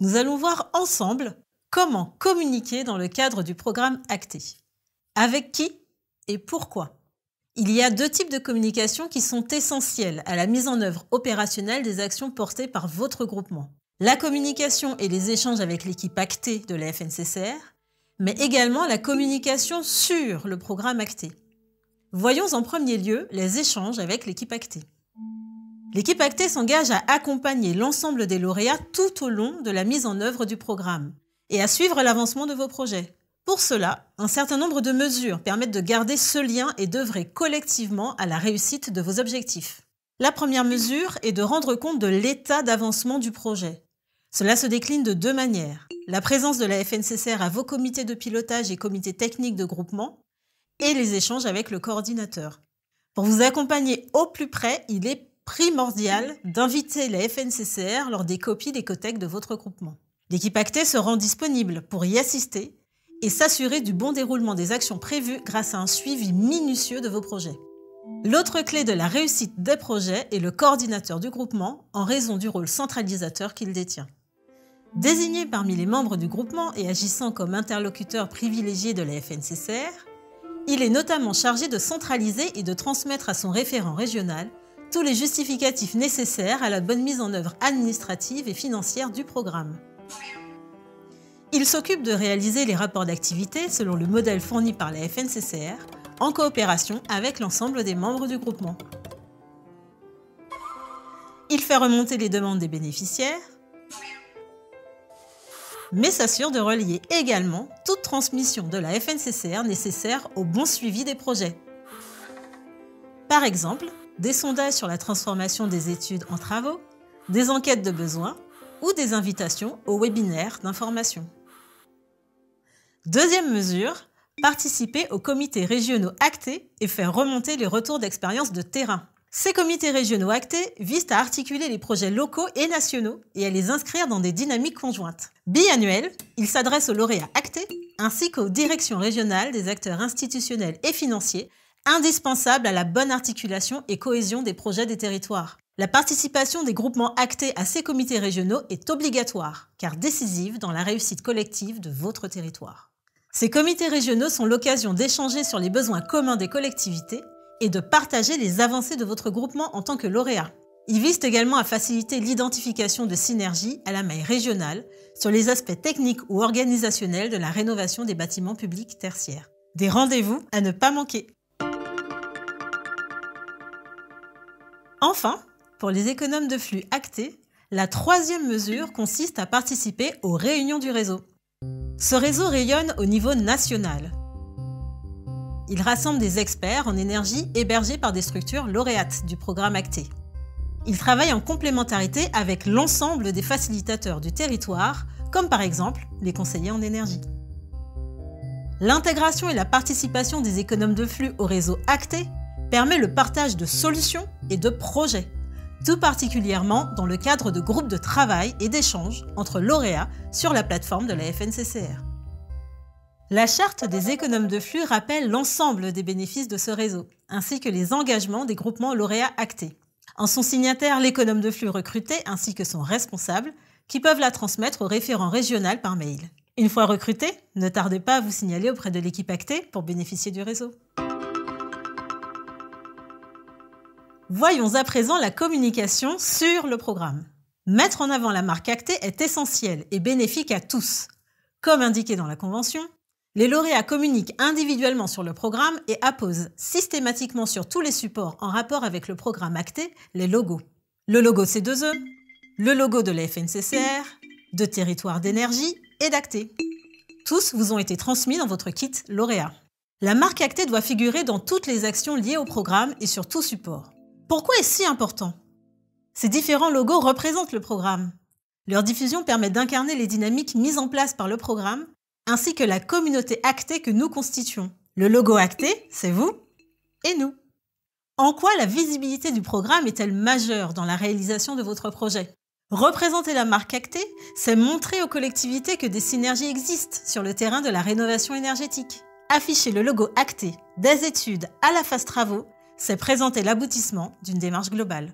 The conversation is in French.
nous allons voir ensemble comment communiquer dans le cadre du programme Acté. Avec qui et pourquoi? Il y a deux types de communication qui sont essentiels à la mise en œuvre opérationnelle des actions portées par votre groupement. La communication et les échanges avec l'équipe Acté de la FNCCR, mais également la communication sur le programme Acté. Voyons en premier lieu les échanges avec l'équipe Acté. L'équipe Acté s'engage à accompagner l'ensemble des lauréats tout au long de la mise en œuvre du programme et à suivre l'avancement de vos projets. Pour cela, un certain nombre de mesures permettent de garder ce lien et d'œuvrer collectivement à la réussite de vos objectifs. La première mesure est de rendre compte de l'état d'avancement du projet. Cela se décline de deux manières. La présence de la FNCCR à vos comités de pilotage et comités techniques de groupement et les échanges avec le coordinateur. Pour vous accompagner au plus près, il est primordial d'inviter la FNCCR lors des copies d'écothèques de votre groupement. L'équipe Acté se rend disponible pour y assister et s'assurer du bon déroulement des actions prévues grâce à un suivi minutieux de vos projets. L'autre clé de la réussite des projets est le coordinateur du groupement en raison du rôle centralisateur qu'il détient. Désigné parmi les membres du groupement et agissant comme interlocuteur privilégié de la FNCCR, il est notamment chargé de centraliser et de transmettre à son référent régional tous les justificatifs nécessaires à la bonne mise en œuvre administrative et financière du programme. Il s'occupe de réaliser les rapports d'activité selon le modèle fourni par la FNCCR en coopération avec l'ensemble des membres du groupement. Il fait remonter les demandes des bénéficiaires, mais s'assure de relier également toute transmission de la FNCCR nécessaire au bon suivi des projets. Par exemple, des sondages sur la transformation des études en travaux, des enquêtes de besoins ou des invitations aux webinaires d'information. Deuxième mesure, participer aux comités régionaux Acté et faire remonter les retours d'expérience de terrain. Ces comités régionaux Acté visent à articuler les projets locaux et nationaux et à les inscrire dans des dynamiques conjointes. Biannuels, ils s'adressent aux lauréats Acté ainsi qu'aux directions régionales des acteurs institutionnels et financiers indispensables à la bonne articulation et cohésion des projets des territoires. La participation des groupements Acté à ces comités régionaux est obligatoire, car décisive dans la réussite collective de votre territoire. Ces comités régionaux sont l'occasion d'échanger sur les besoins communs des collectivités et de partager les avancées de votre groupement en tant que lauréat. Ils visent également à faciliter l'identification de synergies à la maille régionale sur les aspects techniques ou organisationnels de la rénovation des bâtiments publics tertiaires. Des rendez-vous à ne pas manquer. Enfin, pour les économes de flux Acté, la troisième mesure consiste à participer aux réunions du réseau. Ce réseau rayonne au niveau national. Il rassemble des experts en énergie hébergés par des structures lauréates du programme Acté. Il travaille en complémentarité avec l'ensemble des facilitateurs du territoire, comme par exemple les conseillers en énergie. L'intégration et la participation des économes de flux au réseau Acté permet le partage de solutions et de projets, tout particulièrement dans le cadre de groupes de travail et d'échanges entre lauréats sur la plateforme de la FNCCR. La charte des économes de flux rappelle l'ensemble des bénéfices de ce réseau, ainsi que les engagements des groupements lauréats Acté. En sont signataires l'économe de flux recruté ainsi que son responsable, qui peuvent la transmettre au référent régional par mail. Une fois recruté, ne tardez pas à vous signaler auprès de l'équipe Acté pour bénéficier du réseau. Voyons à présent la communication sur le programme. Mettre en avant la marque Acté est essentiel et bénéfique à tous. Comme indiqué dans la convention, les lauréats communiquent individuellement sur le programme et apposent systématiquement sur tous les supports en rapport avec le programme Acté les logos. Le logo C2E, le logo de la FNCCR, de Territoire d'énergie et d'Acté. Tous vous ont été transmis dans votre kit lauréat. La marque Acté doit figurer dans toutes les actions liées au programme et sur tout support. Pourquoi est-ce si important? Ces différents logos représentent le programme. Leur diffusion permet d'incarner les dynamiques mises en place par le programme, ainsi que la communauté Acté que nous constituons. Le logo Acté, c'est vous et nous. En quoi la visibilité du programme est-elle majeure dans la réalisation de votre projet? Représenter la marque Acté, c'est montrer aux collectivités que des synergies existent sur le terrain de la rénovation énergétique. Afficher le logo Acté des études à la phase travaux, c'est présenter l'aboutissement d'une démarche globale.